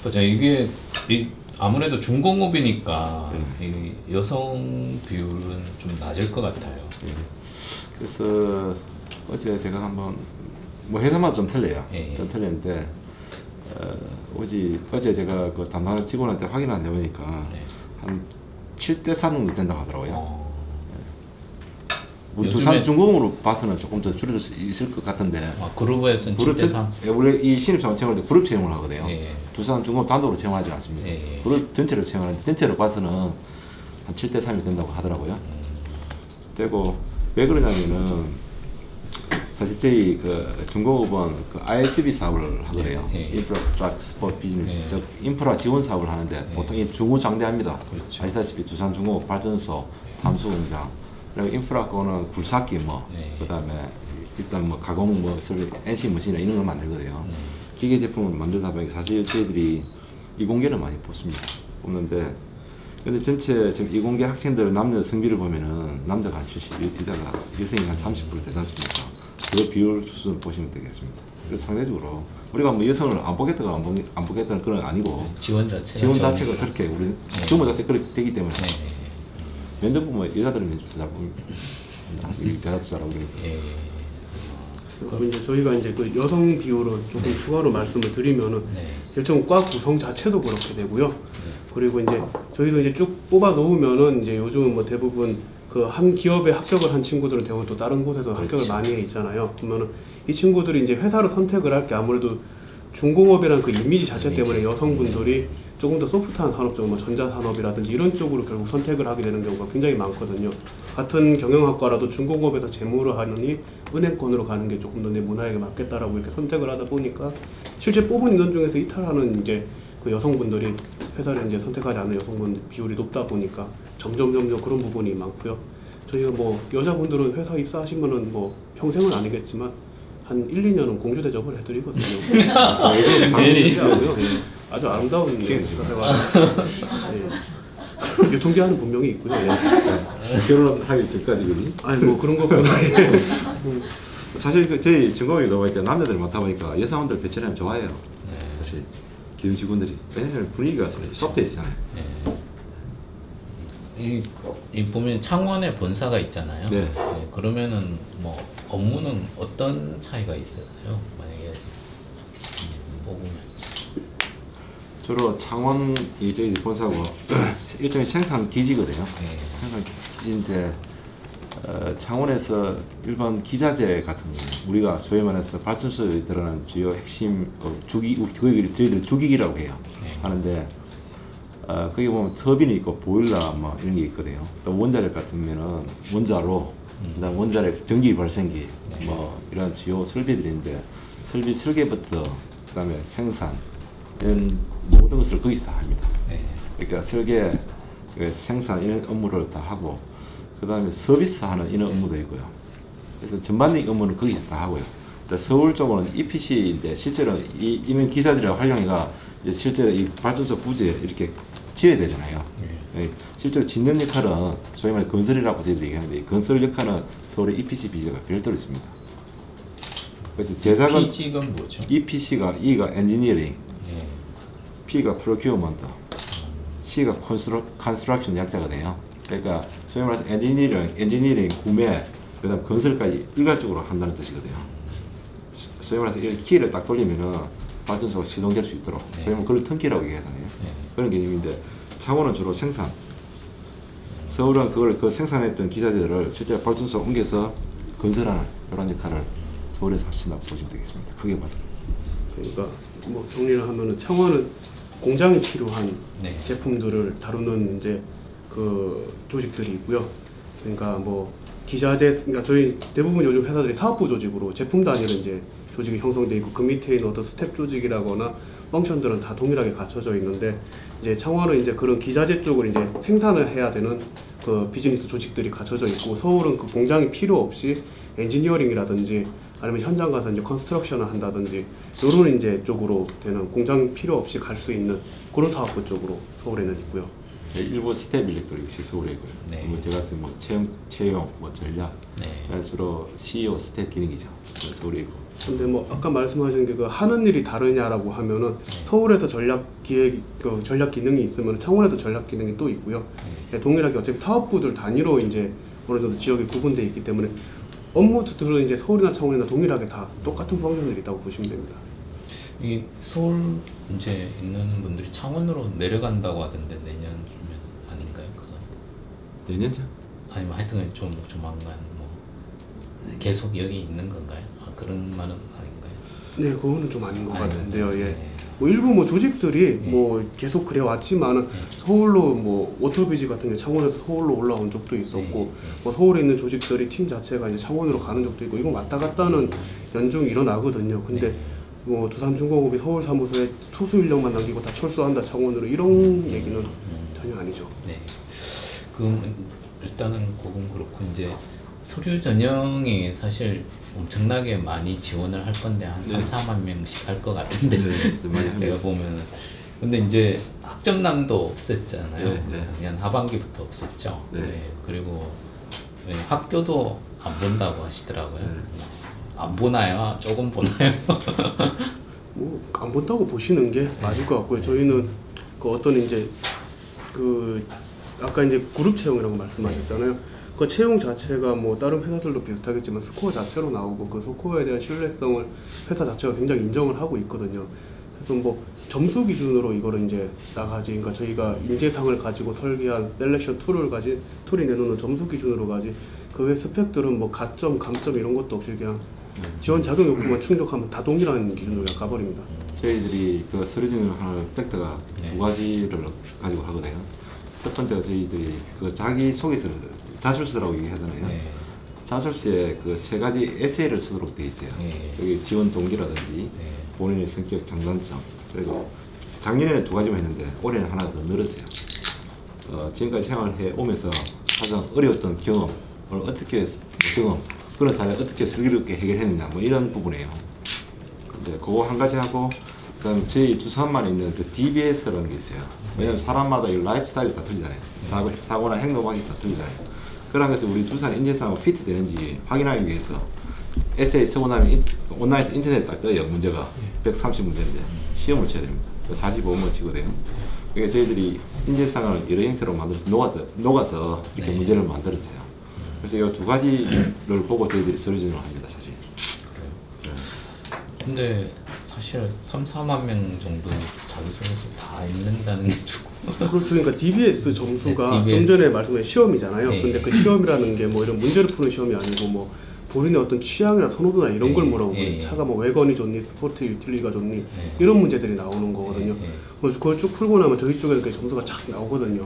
맞아 이게 아무래도 중공업이니까 이 여성 비율은 좀 낮을 것 같아요. 그래서 어제 제가 한번 뭐 회사마다 좀 틀려요. 예. 좀 틀렸는데 어제 제가 그 담당하는 직원한테 확인을 해보니까 한 7대 3 정도 된다고 하더라고요. 우리 두산 중공으로 봐서는 조금 더 줄여줄 수 있을 것 같은데. 그룹에서는 7대 3? 원래 이 신입사원 채용할 때 그룹 채용을 하거든요. 예. 두산 중공업 단독으로 채용하지 않습니다. 예. 그룹 전체로 채용하는데 전체로 봐서는 한 7대 3이 된다고 하더라고요. 되고 왜 그러냐면은 사실 저희 그 중공업은 그 ISB 사업을 하거든요. 인프라스트럭처 스포트 비즈니스, 즉 인프라 지원 사업을 하는데 보통 이 중후장대합니다. 그렇죠. 아시다시피 두산 중공업 발전소, 탐수공장, 그리고 인프라 거는 굴삭기 그다음에 일단 뭐 가공 NC 머신이나 이런 걸 만들거든요. 기계 제품을 만들다 보니까 사실 저희들이 이공계를 많이 뽑는데 근데 전체 지금 이공계 학생들 남녀 성비를 보면은 남자가 한 70, 여성이 한 30% 되지 않습니까? 그 비율 수준을 보시면 되겠습니다. 그래서 상대적으로 우리가 뭐 여성을 안 보겠다가 안 보겠다는 그건 아니고 지원 자체가 그렇게 우리 규모 자체가 그렇게 되기 때문에 면접 보면 여자들은 면접 잘 봅니다. 대답도 잘하고 그러니까. 그리고 이제 저희가 이제 그 여성 비율을 조금 추가로 말씀을 드리면은 결정 과 구성 자체도 그렇게 되고요. 그리고 이제 저희도 이제 쭉 뽑아 놓으면은 이제 요즘은 뭐 대부분 그 한 기업에 합격을 한 친구들은 대부분 또 다른 곳에서 합격을 많이 해 있잖아요. 그러면은 이 친구들이 이제 회사를 선택을 할 게 아무래도 중공업이라는 그 이미지 자체 때문에 여성분들이 조금 더 소프트한 산업 쪽, 뭐 전자산업이라든지 이런 쪽으로 결국 선택을 하게 되는 경우가 굉장히 많거든요. 같은 경영학과라도 중공업에서 재무를 하느니 은행권으로 가는 게 조금 더 내 문화에 맞겠다라고 이렇게 선택을 하다 보니까 실제 뽑은 인원 중에서 이탈하는 이제 그 여성분들이 회사를 이제 선택하지 않는 여성분 비율이 높다 보니까 점점 그런 부분이 많고요. 저희가 뭐 여자분들은 회사 입사하시면은 뭐 평생은 아니겠지만 한 1, 2년은 공주 대접을 해드리거든요. 아주 아름다운 회화. 유통기한은 분명히 있고요. 결혼하기 전까지 아니 뭐 그런 것보다 사실 저희 중공업이다 보니까 남자들이 많다 보니까 여사원들 배치하면 좋아해요. 사실 기존 직원들이 왜냐면 분위기가 소프트해지잖아요. 이 보면 창원에 본사가 있잖아요. 그러면은 뭐 업무는 어떤 차이가 있었나요? 만약에 뽑으면 주로 창원이 저희 본사고 일종의 생산 기지거든요. 생산 기지인데 창원에서 일반 기자재 같은 경우 우리가 소위 말해서 발전소에 들어가는 주요 핵심 주기 저희들 주기기라고 해요. 하는데 거기 보면 터빈이 있고 보일러 뭐 이런 게 있거든요. 또 원자력 같으면은 원자로, 그다음 원자력 전기 발생기 뭐 이런 주요 설비들인데 설비 설계부터 그다음에 생산 이런 모든 것을 거기서 다 합니다. 그러니까 설계, 생산 이런 업무를 다 하고 그다음에 서비스하는 이런 업무도 있고요. 그래서 전반적인 업무는 거기서 다 하고요. 서울 쪽으로는 EPC인데 실제로 이 이면 기사들을 활용해가 실제로 이 발전소 부지에 이렇게 지어야 되잖아요. 실제로 짓는 역할은 소위 말해 건설이라고 저희들이 얘기하는데 건설 역할은 서울의 EPC 비지가 별도로 있습니다. 그래서 제작은 EPC가 뭐죠? EPC가 E가 엔지니어링, P가 프로큐어먼트, C가 컨스트럭션 약자거든요. 그러니까 소위 말해서 엔지니어링 구매, 그다음 건설까지 일괄적으로 한다는 뜻이거든요. 소위 말해서 이 키를 딱 돌리면은 발전소가 시동될 수 있도록 소위 말해서 그걸 턴키라고 얘기하잖아요. 그런 개념인데 창원은 주로 생산, 서울은 그 생산했던 기자재들을 실제 발전소 옮겨서 건설하는 이런 역할을 서울에서 하신다고 보시면 되겠습니다. 크게 봐서. 그러니까 뭐 정리를 하면은 창원은 공장이 필요한 제품들을 다루는 이제 그 조직들이 있고요. 그러니까 뭐 기자재, 그러니까 저희 대부분 요즘 회사들이 사업부 조직으로 제품 단위로 이제 조직이 형성돼 있고 그 밑에 있는 어떤 스텝 조직이라거나 펑션들은 다 동일하게 갖춰져 있는데 이제 창원은 이제 그런 기자재 쪽을 이제 생산을 해야 되는 그 비즈니스 조직들이 갖춰져 있고 서울은 그 공장이 필요 없이 엔지니어링이라든지 아니면 현장 가서 이제 컨스트럭션을 한다든지 이런 이제 쪽으로 되는 공장 필요 없이 갈 수 있는 그런 사업부 쪽으로 서울에는 있고요. 일부 스텝 일렉트릭 역시 서울에 있고요. 뭐 제가 같은 뭐 채용, 뭐 전략, 주로 CEO 스텝 기능이죠. 서울에 있고. 근데 뭐 아까 말씀하신 게 그 하는 일이 다르냐라고 하면은 서울에서 전략 기획 그 전략 기능이 있으면 창원에도 전략 기능이 또 있고요. 동일하게 어차피 사업부들 단위로 이제 어느 정도 지역이 구분되어 있기 때문에 업무들은 이제 서울이나 창원이나 동일하게 다 똑같은 펑션들이 있다고 보시면 됩니다. 이 서울 이제 있는 분들이 창원으로 내려간다고 하던데 내년쯤면 아닌가요? 그건 내년이죠? 아니면 하여튼 좀 조만간 뭐 계속 여기 있는 건가요? 아, 그런 말은 아닌가요? 네, 그거는 좀 아닌 것 같은데요. 예. 네. 뭐 일부 뭐 조직들이 뭐 계속 그래 왔지만은 서울로 뭐 워터비지 같은 게 창원에서 서울로 올라온 적도 있었고 뭐 서울에 있는 조직들이 팀 자체가 이제 창원으로 가는 적도 있고 이건 왔다 갔다는 연중 일어나거든요. 근데 뭐 두산중공업이 서울 사무소에 소수 인력만 남기고 다 철수한다 창원으로 이런 얘기는 전혀 아니죠. 네. 그럼 일단은 그건 그렇고 이제 서류 전형에 사실 엄청나게 많이 지원을 할 건데 한 3-4만 명씩 할 것 같은데 제가 보면은 근데 이제 학점남도 없앴잖아요. 작년 하반기부터 없앴죠. 그리고 학교도 안 본다고 하시더라고요. 안 보나요? 조금 보나요? 뭐 안 본다고 보시는 게 맞을 것 같고요. 저희는 그 어떤 이제 그 아까 이제 그룹 채용이라고 말씀하셨잖아요. 그 채용 자체가 뭐 다른 회사들도 비슷하겠지만 스코어 자체로 나오고 그 스코어에 대한 신뢰성을 회사 자체가 굉장히 인정을 하고 있거든요. 그래서 뭐 점수 기준으로 이거를 이제 나가지, 그러니까 저희가 인재상을 가지고 설계한 셀렉션 툴이 내놓는 점수 기준으로 가지. 그 외 스펙들은 뭐 가점, 감점 이런 것도 없이 그냥 지원 자격 요구만 충족하면 다 동일한 기준으로 그냥 가버립니다. 저희들이 그 서류 전형을 하는 팩터가 두 가지를 가지고 하거든요. 첫 번째가 저희들이 그 자기 소개서를 자술서라고 얘기하잖아요. 자술서에 그 세 가지 에세이를 쓰도록 돼 있어요. 여기 지원 동기라든지 본인의 성격 장단점, 그리고 작년에는 두 가지만 했는데 올해는 하나 더 늘었어요. 지금까지 생활해 오면서 가장 어려웠던 경험을 어떻게 경험 그런 사례를 어떻게 슬기롭게 해결했느냐 뭐 이런 부분이에요. 근데 그거 한 가지 하고 그다음 저희 두산만에 있는 그 DBS라는 게 있어요. 왜냐면 사람마다 이 라이프 스타일이 다 틀리잖아요. 사고나 행동 방식이 다 틀리잖아요. 그런 것을 우리 두산 인재상하고 피트 되는지 확인하기 위해서 에세이 쓰고 나면 온라인에서 인터넷에 딱 떠요. 문제가 130문제인데 시험을 쳐야 됩니다. 45번 치거든요. 그러니까 저희들이 인재상을 여러 형태로 만들어서 녹아서 이렇게 문제를 만들었어요. 그래서 이 두 가지를 보고 저희들이 서류 전형을 합니다, 사실. 그래요. 근데 사실 3-4만 명 정도 자기소개서 다 읽는다는 게 조금 그렇죠. 그러니까 DBS 점수가 좀 전에 말씀하신 시험이잖아요. 근데 그 시험이라는 게 뭐 이런 문제를 푸는 시험이 아니고 뭐 본인의 어떤 취향이나 선호도나 이런 걸 뭐라고 차가 뭐 외관이 좋니, 스포트 유틸리티가 좋니 이런 문제들이 나오는 거거든요. 그걸 쭉 풀고 나면 저희 쪽에 이렇게 점수가 착 나오거든요.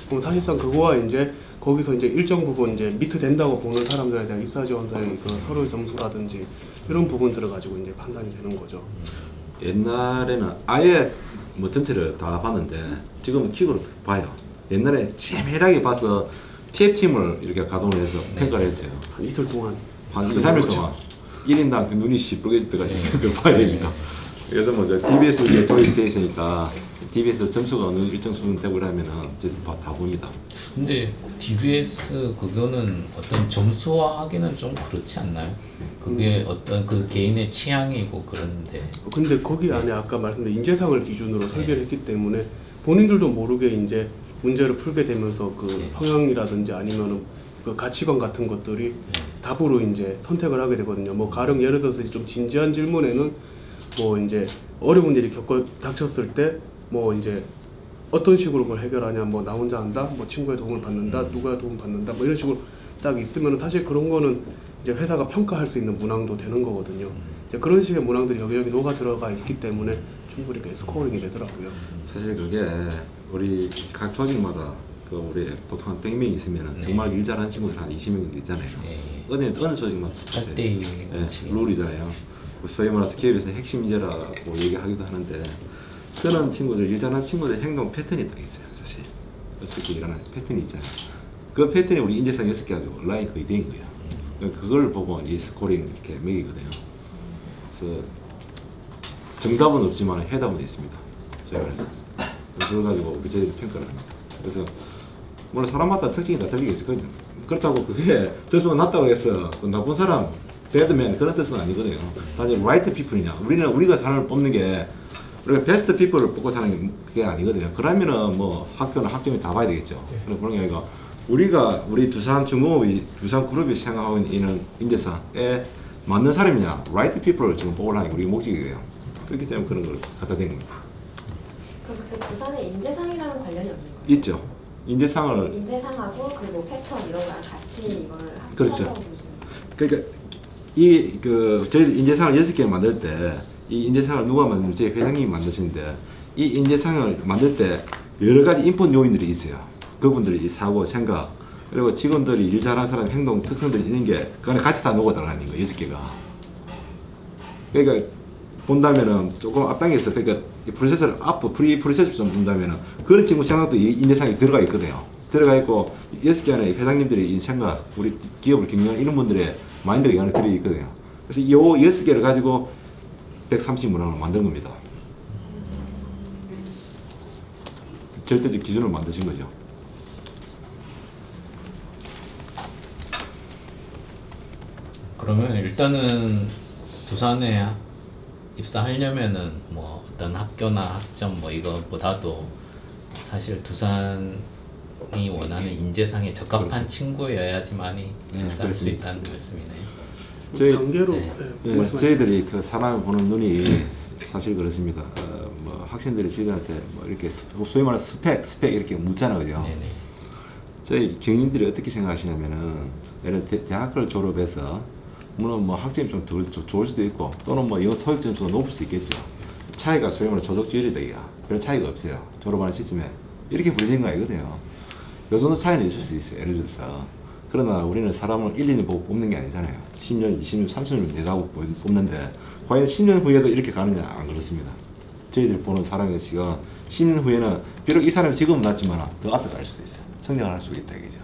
그럼 사실상 그거와 이제 거기서 이제 일정 부분 이제 미트 된다고 보는 사람들에 대한 입사 지원서의 그 서류 점수라든지 이런 부분들을 가지고 이제 판단이 되는 거죠. 옛날에는 아예 뭐 전체를 다 봤는데 지금은 킥으로 봐요. 옛날에 치밀하게 봐서 TF팀을 이렇게 가동을 해서 평가를 했어요. 한 이틀 동안. 한 2-3일 동안 1인당 그 눈이 시뻘게 때까지 그걸 봐야 됩니다. 그래서 뭐 DBS 도입돼 있으니까 DBS 점수가 어느 일정 수준 되고 그러면은 이제 다 봅니다. 근데 DBS 그거는 어떤 점수화하기는 좀 그렇지 않나요? 그게 어떤 그 개인의 취향이고 그런데. 근데 거기 안에 아까 말씀드린 인재상을 기준으로 설계를 했기 때문에 본인들도 모르게 이제 문제를 풀게 되면서 그 성향이라든지 아니면은 그 가치관 같은 것들이 답으로 이제 선택을 하게 되거든요. 뭐 가령 예를 들어서 좀 진지한 질문에는 뭐 이제 어려운 일이 닥쳤을 때 뭐 이제 어떤 식으로 그걸 해결하냐, 뭐 나 혼자 한다, 뭐 친구의 도움을 받는다, 누가 도움 받는다, 뭐 이런 식으로 딱 있으면 사실 그런 거는 이제 회사가 평가할 수 있는 문항도 되는 거거든요. 이제 그런 식의 문항들이 여기저기 녹아 들어가 있기 때문에 충분히 스코어링이 되더라고요. 사실 그게 우리 각 조직마다 그 우리 보통 한 100명 있으면 정말 일 잘하는 친구들 한 20명 있잖아요. 어느 조직마다 8대2 룰이잖아요. 소위 말해서 기업에서 핵심 인재라고 얘기하기도 하는데 그런 친구들, 일 잘하는 친구들 행동 패턴이 딱 있어요. 사실 어떻게 일하는 패턴이 있잖아요. 그 패턴이 우리 인재상 6개 가지고 온라인 거의 된 거예요. 그걸 보고 이 스코링 이렇게 매기거든요. 그래서 정답은 없지만 해답은 있습니다. 저희가 그래서 그걸 가지고 저희들 평가를 합니다. 그래서 물론 사람마다 특징이 다 틀리겠죠. 그렇다고 그게 점수가 낮다고 해서 나쁜 사람 배드맨 그런 뜻은 아니거든요. 단지 right people이냐. 우리가 사람을 뽑는 게 우리가 베스트 피플을 뽑고 사는 게 그게 아니거든요. 그러면은 뭐 학교나 학점이 다 봐야 되겠죠. 그런 게 아니라 우리 두산중공업이 두산그룹이 생각하고 있는 인재상에 맞는 사람이냐, right people을 지금 뽑으라는 게 우리 목적이에요. 그렇기 때문에 그런 걸 갖다 댄 겁니다. 그럼 그때 두산에 인재상이랑 관련이 없는 거예요? 있죠. 인재상하고 그리고 패턴 이런 거랑 같이 이거를 합쳐서 그렇죠. 보시는 거예요? 그러니까 저희 인재상을 6개 만들 때 이 인재상을 누가 만드냐면 저희 회장님이 만드시는데 이 인재상을 만들 때 여러 가지 인풋 요인들이 있어요. 그분들이 사고, 생각, 그리고 직원들이 일 잘하는 사람 행동 특성들이 있는 게 그 안에 같이 다 녹아 들어가는 거예요. 6개가. 그러니까 본다면은 조금 앞당겨서 그러니까 프로세스를 프리 프로세스 좀 본다면은 그런 친구 생각도 이 인재상에 들어가 있거든요. 들어가 있고 6개 안에 회장님들이 이 생각, 우리 기업을 경영하는 이런 분들의 마인드가 이 안에 들어 있거든요. 그래서 이 6개를 가지고 130문항을 만든 겁니다. 절대적 기준을 만드신 거죠. 그러면 일단은 두산에 입사하려면은 뭐 어떤 학교나 학점 뭐 이거보다도 사실 두산이 원하는 인재상에 적합한 그렇죠. 친구여야지만이 입사할 수 있다는 말씀이네요. 단계로 저희들이 그 사람을 보는 눈이 사실 그렇습니다. 뭐 학생들이 저희들한테 뭐 이렇게 소위 말하는 스펙 이렇게 묻잖아요, 그죠? 네네. 저희 경인들이 어떻게 생각하시냐면은 예를 들어 대학을 졸업해서 물론 뭐 학점이 좀 좋을 수도 있고 또는 뭐 영어 토익 점수가 높을 수 있겠죠. 차이가 소위 말하는 조적주의다 이게 별 차이가 없어요. 졸업하는 시점에 이렇게 불리는 거 아니거든요. 요 정도 차이는 있을 수 있어요. 예를 들어서. 그러나 우리는 사람을 1, 2년 보고 뽑는 게 아니잖아요. 10년, 20년, 30년 내다보고 뽑는데 과연 10년 후에도 이렇게 가느냐? 안 그렇습니다. 저희들이 보는 사람의 시간 10년 후에는 비록 이 사람이 지금은 낮지만 더 앞에 갈 수도 있어요. 성장을 할 수 있다 이거죠.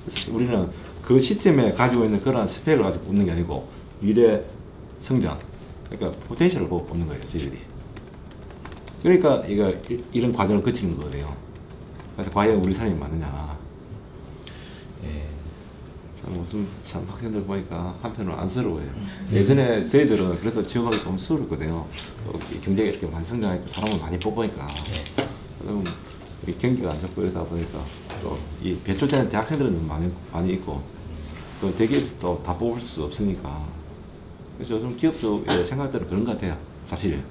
그래서 우리는 그 시점에 가지고 있는 그런 스펙을 가지고 뽑는 게 아니고 미래 성장, 그러니까 포텐셜을 보고 뽑는 거예요. 저희들이. 그러니까 이런 과정을 거치는 거예요. 그래서 과연 우리 사람이 맞느냐. 참 학생들 보니까 한편으로 안쓰러워요. 예전에 저희들은 그래도 지원하기 좀 수월했거든요. 경제가 이렇게 많이 성장하니까 사람을 많이 뽑으니까. 그럼 경기가 안 좋고 이러다 보니까 또 이 배출자는 대학생들은 많이 있고 또 대기업도 다 뽑을 수 없으니까. 그래서 요즘 기업 쪽의 생각들은 그런 것 같아요. 사실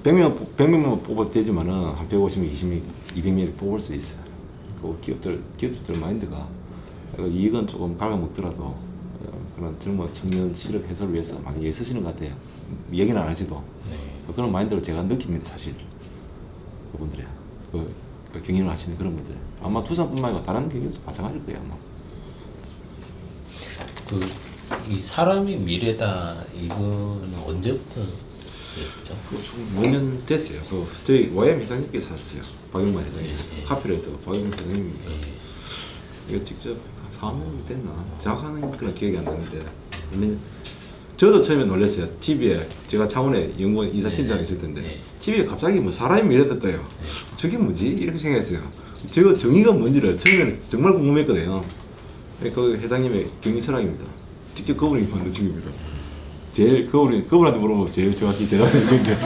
100명만 뽑아도 되지만은 한 150명, 20명, 200명 뽑을 수 있어요. 그 기업들 마인드가 이익은 조금 갉아먹더라도 그런 젊은 청년 실업 해소를 위해서 많이 애쓰시는 것 같아요. 얘기는 안 하셔도. 그런 마인드를 제가 느낍니다. 사실 그분들이 그 경영을 하시는 그런 분들 아마 두산뿐만 아니라 다른 경영도 마찬가지일 거예요. 아마. 이 사람이 미래다 이거는 언제부터였죠? 몇 년 됐어요. 저희 YM 회장님께서 하셨어요. 박영만 회장님. 카피레이터 박영만 회장님입니다. 이거 직접 4년 됐나? 정확한 그런 기억이 안 나는데 저도 처음에 놀랐어요. TV에 제가 창원에 연구원 이사팀장 있을 텐데 TV에 갑자기 뭐 사람이 미래됐다요. 저게 뭐지? 이렇게 생각했어요. 저 정의가 뭔지를 처음에는 정말 궁금했거든요. 그 회장님의 경영 철학입니다. 직접 그분이 만드신 겁니다. 제일 그분한테 물어보면 제일 정확히 대답해 줄 건데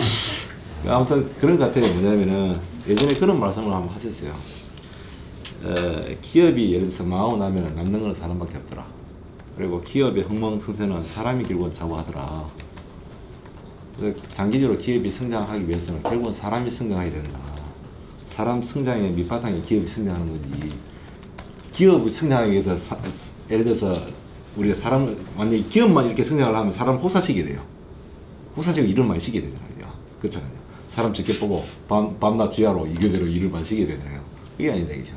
아무튼 그런 것 같아요. 뭐냐면은 예전에 그런 말씀을 한번 하셨어요. 기업이 예를 들어서 망하고 나면 남는 건 사람밖에 없더라. 그리고 기업의 흥망성쇠는 사람이 결국은 좌우하더라. 그래서 장기적으로 기업이 성장하기 위해서는 결국은 사람이 성장해야 된다. 사람 성장의 밑바탕에 기업이 성장하는 거지. 기업이 성장하기 위해서 예를 들어서 우리가 사람을 만약에 기업만 이렇게 성장을 하면 사람을 혹사시키게 돼요. 혹사시키고 일을 많이 시키게 되잖아요. 그렇잖아요. 사람 적게 보고 밤낮 주야로 이교대로 일을 많이 시키게 되잖아요. 그게 아니다 이거죠.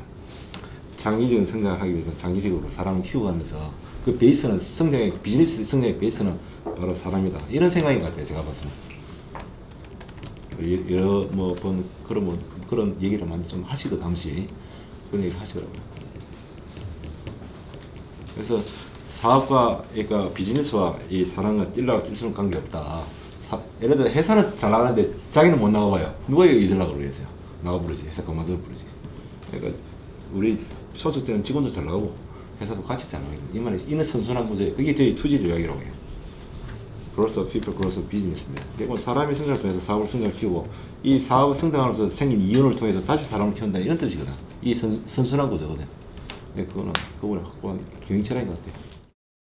장기적인 성장을 하기 위해서 장기적으로 사람을 키워가면서 그 베이스는 비즈니스 성장의 베이스는 바로 사람이다. 이런 생각인 것 같아요. 제가 봤을 때. 여러 그런 얘기를 많이 좀 하시고 당시 그런 얘기 하시더라고요. 그래서 사업과 그러니까 비즈니스와 이 사람과 뛸 수는 관계 없다. 예를 들어 회사는 잘 나가는데 자기는 못 나가봐요. 누가 잊으려고 그러겠어요. 나가 부르지. 회사 그만두러 부르지. 그러니까 우리 소속 때는 직원도 잘 나가고 회사도 같이 장악해요. 이 말은 이는 선순환 구조예요. 그게 저희 투지 조약이라고 해요. Growth of people, growth of business인데, 결국 사람이 성장을 통해서 사업을 성장을 키우고 이 사업을 성장하면서 생긴 이윤을 통해서 다시 사람을 키운다 이런 뜻이거든. 이 선순환 구조거든. 그거는 그걸 확고한 경영체라인 것 같아요.